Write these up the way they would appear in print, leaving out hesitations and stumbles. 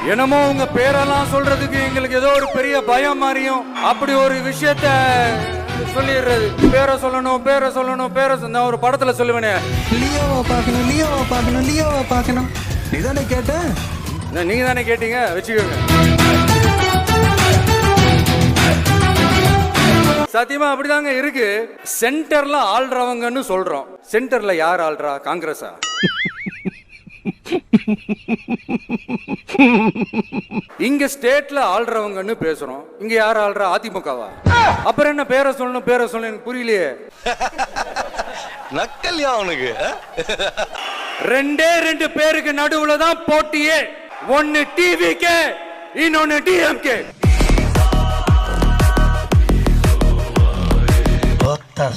என்னமோ உங்க பேரெல்லாம் சொல்றதுக்கு எங்களுக்கு ஏதோ ஒரு பெரிய பயம் மாதிரியும் அப்படி ஒரு விஷயத்த சொல்லிடுறது. பேரை சொல்லணும் பேரை சொல்லணும் பேரை நான் ஒரு படத்துல சொல்லுவேனே, லியோவை பார்க்கணும் லியோவை பார்க்கணும் லியோவை பார்க்கணும். நீ தானே கேட்ட? நீங்க தானே கேட்டீங்க, வச்சுக்கோங்க. சத்தியமா அப்படிதாங்க இருக்கு. சென்டர்ல ஆள்றவங்கன்னு சொல்றோம். சென்டர்ல யார் ஆள்றா? காங்கிரஸா? இங்க ஸ்டேட்ல ஆள்றவங்கன்னு பேசுறோம். இங்க யார் ஆள்றா? அதிமுகவா? அப்புறம் என்ன பேரை சொல்லணும் பேரை சொல்லணும்? எனக்கு புரியலையே. நக்கல்யா அவனுக்கு. ரெண்டே ரெண்டு பேருக்கு நடுவுல தான் போட்டியே. ஒன்னு டிவிகே, இன்னொன்னு டிஎம்கே.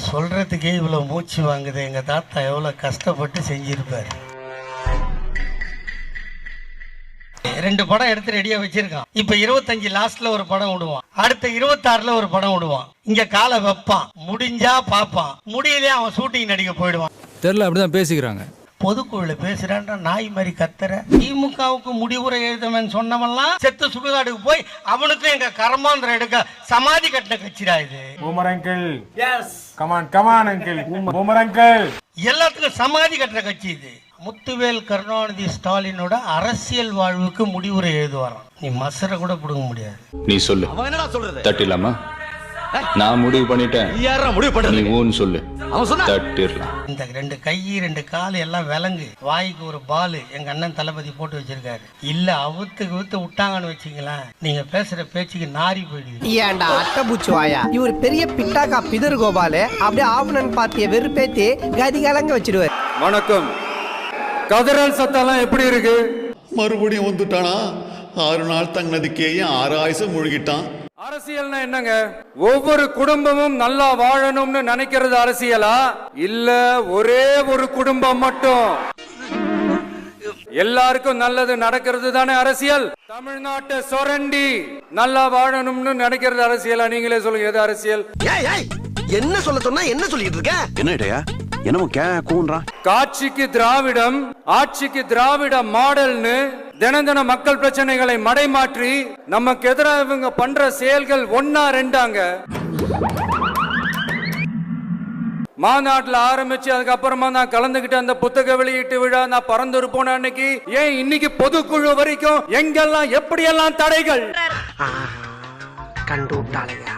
சொல்றதுக்கே இவ்வளவு மூச்சு வாங்குது. எங்க தாத்தா எவ்வளவு கஷ்டப்பட்டு செஞ்சிருப்பாரு. 2 படம் எடுத்து ரெடியா வச்சிருக்கான். இப்ப 25 லாஸ்ட்ல ஒரு படம் விடுவான், அடுத்த 26ல ஒரு படம் விடுவான். இங்க காலை வைப்பான், முடிஞ்சா பாப்பான், முடியலையே அவன் ஷூட்டிங் நடிக்க போயிடுவான். தெரியல, அப்படிதான் பேசிக்கிறாங்க. பொதுக்குழுல பேசுறான்டா நாய் மாதிரி கத்துற. திமுகவுக்கு முடிவுரை எழுதவன் சொன்னவன்லாம் செத்து சுடுகாடுக்கு போய் அவனுக்கும் எங்க கர்மாந்திரம் எடுக்க சமாதி கட்டின கட்சிடா இது. Boomer uncle. Yes come on come on uncle. Boomer uncle. எல்லாத்துக்கும் சமாதி கட்டுற கட்சி இது. முத்துவேல் கருணாநிதி ஸ்டாலினோட அரசியல் வாழ்வுக்கு முடிவுரை எழுதுவாராம். நீ மசர கூட புடுங்க முடியாது. நீ சொல்லு. அவன் என்னடா சொல்றது? தட்டிடலாமா? நான் முடிவு பண்ணிட்டேன். யாரா முடிவு பண்றது? நீ ஊன்னு சொல்லு. அவன் சொன்னா தட்டிடலாம். இந்த 2 கை 2 கால் எல்லாம் விலங்கு, வாய்க்கு ஒரு பால் எங்க அண்ணன் தளபதி போட்டு வச்சிருக்காரு. இல்ல அவுத்து விட்டாங்கன்னு வச்சுங்களேன், நீங்க பேசுற பேச்சுக்கு நாரி போயிடுவீங்க. ஏன்டா அட்டபூச்சி வாயா, இவர் பெரிய பிட்டாக்கா பிதர் கோபாலு அப்படியே ஆவணன் பார்த்திய வெறுப்பேத்தி கதி கலங்க வச்சிடுவார். வணக்கம். கதறல் சத்தம்லாம் எப்படி இருக்கு? மறுபடியும் வந்துட்டானா? 6 நாள் தங்கினதுக்கே 6 ஆயுசம் முழுகிட்டான். அரசியல்னா என்னங்க? ஒவ்வொரு குடும்பமும் நல்லா வாழணும்னு நினைக்கிறது அரசியலா? இல்ல ஒரே ஒரு குடும்பம் மட்டும் எல்லாருக்கும் நல்லது நடக்கிறது தானே அரசியல்? தமிழ்நாட்டை சொரண்டி நல்லா வாழணும்னு நினைக்கிறது அரசியலா? நீங்களே சொல்லுங்க, எது அரசியல்? என்ன சொல்ல சொன்னா என்ன சொல்லிட்டு இருக்க? என்னடா என்னமோ கூன்றா? காட்சிக்கு திராவிடம், ஆட்சிக்கு திராவிட மாடல்னு தினம் மக்கள் பிரச்சனைகளை மடைமாற்றி நமக்கு எதிராக இவங்க பண்ற செயல்கள் 1-2. மாநாட்டில் ஆரம்பிச்சு அதுக்கப்புறமா நான் கலந்துகிட்ட அந்த புத்தக வெளியீட்டு விழா, நான் பறந்து போன அன்னைக்கு, ஏன் இன்னைக்கு பொதுக்குழு வரைக்கும் எங்கெல்லாம் எப்படியெல்லாம் தடைகள் கண்டு விட்டாளையா,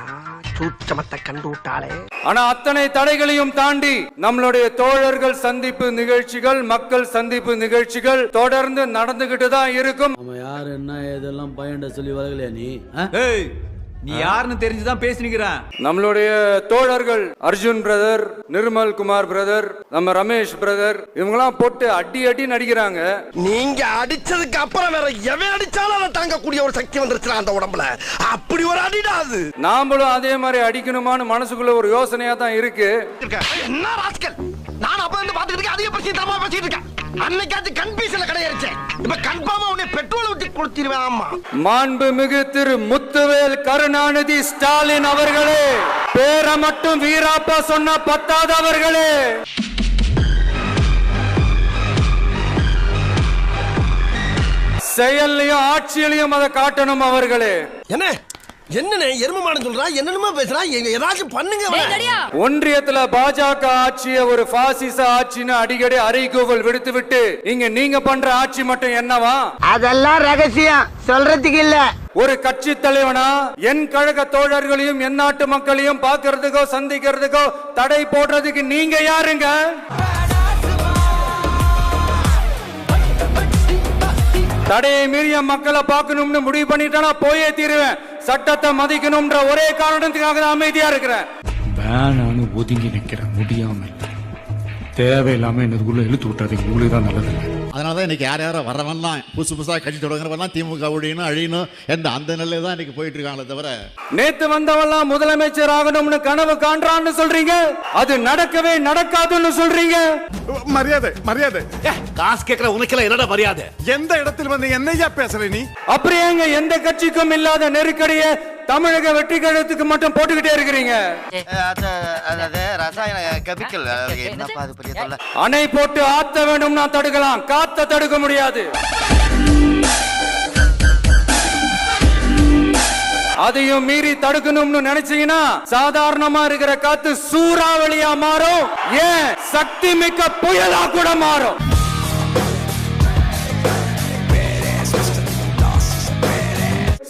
சூச்சமத்தை கண்டு விட்டாளே. ஆனா அத்தனை தடைகளையும் தாண்டி நம்மளுடைய தோழர்கள் சந்திப்பு நிகழ்ச்சிகள், மக்கள் சந்திப்பு நிகழ்ச்சிகள் தொடர்ந்து நடந்துகிட்டு தான் இருக்கும். நம்ம யாரு என்ன இதெல்லாம் பயண்ட சொல்லி வரலையா நீ? நீ யாருன்னு தெரிஞ்சுதான் பேசினிக்கிறான். நம்மளுடைய தோழர்கள் அர்ஜுன் பிரதர், நிர்மல் குமார் பிரதர், நம்ம ரமேஷ் பிரதர், இவங்கெல்லாம் போட்டு அடி நடிக்கிறாங்க. நீங்க அடிச்சதுக்கு அப்புறம் வேற எவன் அடிச்சாலும் அதை தாங்கக்கூடிய ஒரு சக்தி வந்துருச்சு அந்த உடம்புல. அப்படி ஒரு அடிடா அது. நாமளும் அதே மாதிரி அடிக்கணுமான்னு மனசுக்குள்ள ஒரு யோசனையா தான் இருக்கு. என்ன ராஸ்கல், நான் அப்ப வந்து பாத்துக்கிட்டு இருக்கேன், அதிக பிரச்சனை தரமா பேசிட்டு இருக்கேன். அன்னைக்காச்சு கன்பீஸ்ல கிடையாச்சு, இப்ப கன்ஃபார்மா உன்னை பெட்ரோல் ஊத்தி கொடுத்திருவேன். ஆமா, மாண்புமிகு திரு முத்துவேல் கருணாநிதி ஸ்டாலின் அவர்களே, பேரை மட்டும் வீராப்பா சொன்ன பத்தாதவர்களே, செயல்லையும் ஆட்சியிலையும் அதை காட்டணும் அவர்களே. என்ன என்னன்னு எருமமான சொல்றா, என்னென்னமோ பேசுறா, ஏதாச்சும் பண்ணுங்க. ஒன்றியத்துல பாஜக ஆட்சிய ஒரு பாசிச ஆட்சின்னு அடிக்கடி அறைகூவல் விடுத்து விட்டு இங்க நீங்க பண்ற ஆட்சி மட்டும் என்னவா? அதெல்லாம் ரகசியம், சொல்றதுக்கு இல்ல. ஒரு கட்சி தலைவனா என் கழக தோழர்களையும் என் நாட்டு மக்களையும் பாக்குறதுக்கோ சந்திக்கிறதுக்கோ தடை போடுறதுக்கு நீங்க யாருங்க? தடையை மீறிய மக்களை பார்க்கணும்னு முடிவு பண்ணிட்டானா போயே தீருவேன். சட்டத்தை மதிக்கணும்ன்ற ஒரே காரணத்துக்காக தான் அமைதியா இருக்கிறேன். வேணான்னு ஒதுங்கி நிக்கிறேன், முடியாம தேவையில்லாம என்னதுக்குள்ள இழுத்து விட்டாது. உங்களுக்கு தான் நல்லது. அதனாலதான் இன்னைக்கு யாரோ வரவன்லாம் புதுசா கட்சி தொடங்குறவெல்லாம் திமுக ஒழியணும் அழியணும் என்ற அந்த நிலையில தான் இன்னைக்கு போயிட்டு இருக்காங்களே தவிர, நேத்து வந்தவெல்லாம் முதலமைச்சர் ஆகணும்னு கனவு காண்றான்னு சொல்றீங்க, அது நடக்கவே நடக்காதுன்னு சொல்றீங்க. மரியாதை மரியாதை. காசு கேட்கற உனக்கெல்லாம் என்னடா மரியாதை? எந்த இடத்தில் வந்து என்னையா பேசுற நீ? அப்படியேங்க எந்த கட்சிக்கும் இல்லாத நெருக்கடியை தமிழக வெற்றி கழகத்துக்கு மட்டும் போட்டுக்கிட்டே இருக்கிறீங்க. ரசாயன கெமிக்கல் அணை போட்டு ஆத்த வேண்டும்னா தடுக்கலாம், காத்த தடுக்க முடியாது. அதையும் மீறி தடுக்கணும்னு நினைச்சீங்கன்னா சாதாரணமா இருக்கிற காத்து சூறாவளியா மாறும், ஏன் சக்தி மிக்க புயலா கூட மாறும்.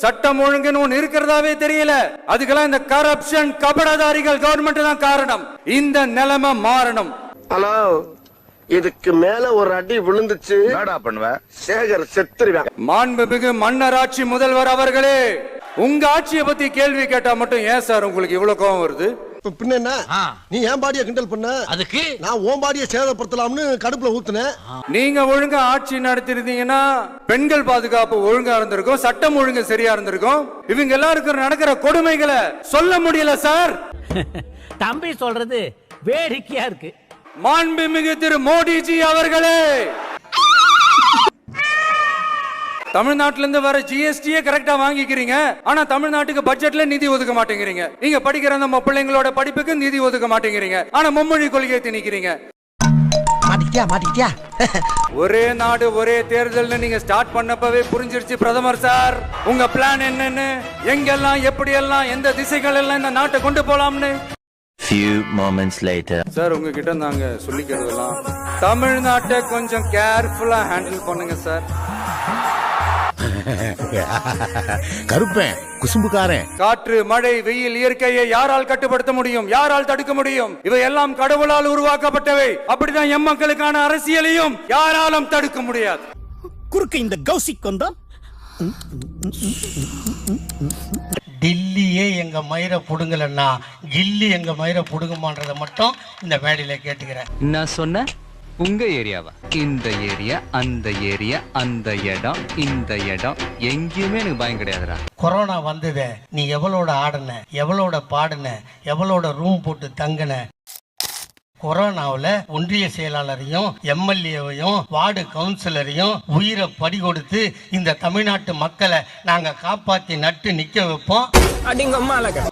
சட்டம் ஒழுங்குன்னு ஒண்ணு இருக்கிறதாவே தெரியல. அதுக்கெல்லாம் இந்த கரப்ஷன் கபடதாரிகள் கவர்மெண்ட் தான் காரணம். இந்த நிலைமை மாறணும். ஹலோ, இதுக்கு மேல ஒரு அடி விழுந்துச்சு என்னடா பண்ணுவ? சேகர் செத்துருவேன். மாண்புமிகு மன்னராட்சி முதல்வர் அவர்களே, உங்க ஆட்சியை பத்தி கேள்வி கேட்டா மட்டும் ஏன் சார் உங்களுக்கு இவ்வளவு கோபம் வருது? பின்ன என்ன, நீ ஏன் பாடிய கிண்டல் பண்ண, அதுக்கு நான் ஓன் பாடிய சேதப்படுத்தலாம்னு கடுப்புல ஊத்துனேன். நீங்க ஒழுங்கா ஆட்சி நடத்திருந்தீங்கன்னா பெண்கள் பாதுகாப்பு ஒழுங்கா இருந்திருக்கும், சட்டம் ஒழுங்கு சரியா இருந்திருக்கும். இவங்க எல்லாருக்கும் நடக்கிற கொடுமைகளை சொல்ல முடியல சார். தம்பி சொல்றது வேடிக்கையா இருக்கு. மாண்புமிகு திரு மோடிஜி அவர்களே, தமிழ்நாட்டில இருந்து வர ஜிஎஸ்டியே கரெக்டா வாங்கிக்கிறீங்க, ஆனா தமிழ்நாட்டுக்கு பட்ஜெட்ல நிதி ஒதுக்க மாட்டேங்கிறீங்க. நீங்க படிக்கிற நம்ம பிள்ளைங்களோட படிப்புக்கு நிதி ஒதுக்க மாட்டேங்கிறீங்க, ஆனா மும்மொழி கொள்கையை திணிக்கிறீங்க. மாட்டிக்கிட்டியா? ஒரே நாடு ஒரே தேர்தல் நீங்க ஸ்டார்ட் பண்ணப்பவே புரிஞ்சிருச்சு பிரதமர் சார் உங்க பிளான் என்னன்னு, எங்கெல்லாம் எப்படி எல்லாம் எந்த திசைகள் எல்லாம் இந்த நாட்டை கொண்டு போலாம்னு. Few moments later. சார் உங்ககிட்ட நாங்க சொல்லிக்கிறதெல்லாம் தமிழ்நாட்டை கொஞ்சம் கேர்ஃபுல்லா ஹேண்டில் பண்ணுங்க சார். கருப்பேன் குசும்புக்காரன். காற்று, மழை, வெயில், இயற்கையை யாரால் கட்டுப்படுத்த முடியும்? யாரால் தடுக்க முடியும்? இவை எல்லாம் கடவுளால் உருவாக்கப்பட்டவை. அப்படிதான் எம் மக்களுக்கான அரசியலையும் யாராலும் தடுக்க முடியாது. குறுக்கு இந்த கௌசிக் வந்தா டில்லியே எங்க மயிரை புடுங்கலன்னா கில்லி எங்க மயிரை புடுங்குமான்றதை மட்டும் இந்த மேடையில கேட்டுக்கிறேன். நான் சொன்ன உங்க ஏரியாவா? இந்த ஏரியா, அந்த ஏரியா, அந்த இடம், இந்த இடம், எங்கேயுமே எனக்கு பயம் கிடையாதுடா. கொரோனா வந்ததே நீ எவ்வளோட ஆடுன, எவ்வளோட பாடுன, எவ்வளோட ரூம் போட்டு தங்குன. கொரோனாவில் ஒன்றிய செயலாளரையும் எம்எல்ஏவையும் வார்டு கவுன்சிலரையும் உயிரை பறி கொடுத்து இந்த தமிழ்நாட்டு மக்களை நாங்க காப்பாத்தி நட்டு நிக்க வைப்போம்.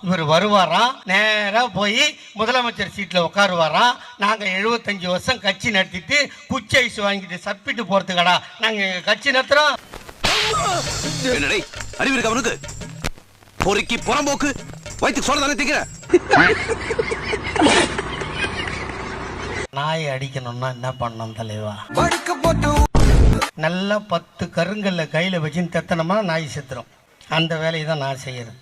இவர் வருவாரா, நேரா போய் முதலமைச்சர் சீட்ல உட்காருவாரா. நாங்க 75 வருஷம் கட்சி நடத்திட்டு குச்சி ஐஸ் வாங்கிட்டு சப்பிட்டு போறதுக்கடா நாங்க கட்சி நடத்துறோம். அறிவு இருக்கு அவனுக்கு, பொறுக்கி புறம்போக்கு வயிற்று சொல்ல தானே திங்கிற. நாயை அடிக்கணும்னா என்ன பண்ணணும் தலைவா? நல்லா 10 கருங்கல்ல கையில வச்சு தெத்தனமா நாய் செத்துரும். அந்த வேலையை தான் நான் செய்யறது.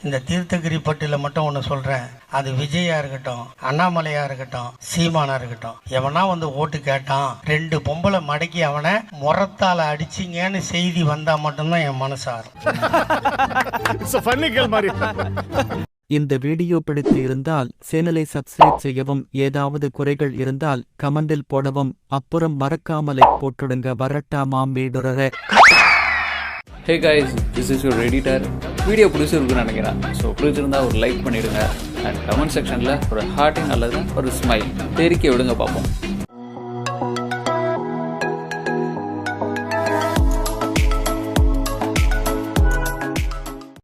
இந்த தீர்த்தகிரி பட்டியல மட்டும் ஒண்ணு சொல்றேன், அது விஜயா இருக்கட்டும், அண்ணாமலையா இருக்கட்டும், சீமானா இருக்கட்டும், எவனா வந்து ஓட்டு கேட்டான் 2 பொம்பளை மடக்கி அவனை முறத்தால அடிச்சிங்கன்னு செய்தி வந்தா மட்டும்தான் என் மனசாரும். இந்த வீடியோ பிடித்து இருந்தால் சேனலை சப்ஸ்கிரைப் செய்யவும், ஏதாவது குறைகள் இருந்தால் கமெண்டில் போடவும், அப்புறம் மறக்காமலை போட்டுடுங்க. வரட்டா மாம்பேடுறே. Hey guys, this is your editor. Video பிடிச்சிருக்குன்னு நினைக்கிறேன். ஸோ பிடிச்சிருந்தா ஒரு லைக் பண்ணிடுங்க அண்ட் கமெண்ட் செக்ஷனில் ஒரு ஹார்ட்டிங் அல்லது ஒரு ஸ்மைல் தெரிக்க விடுங்க பார்ப்போம்.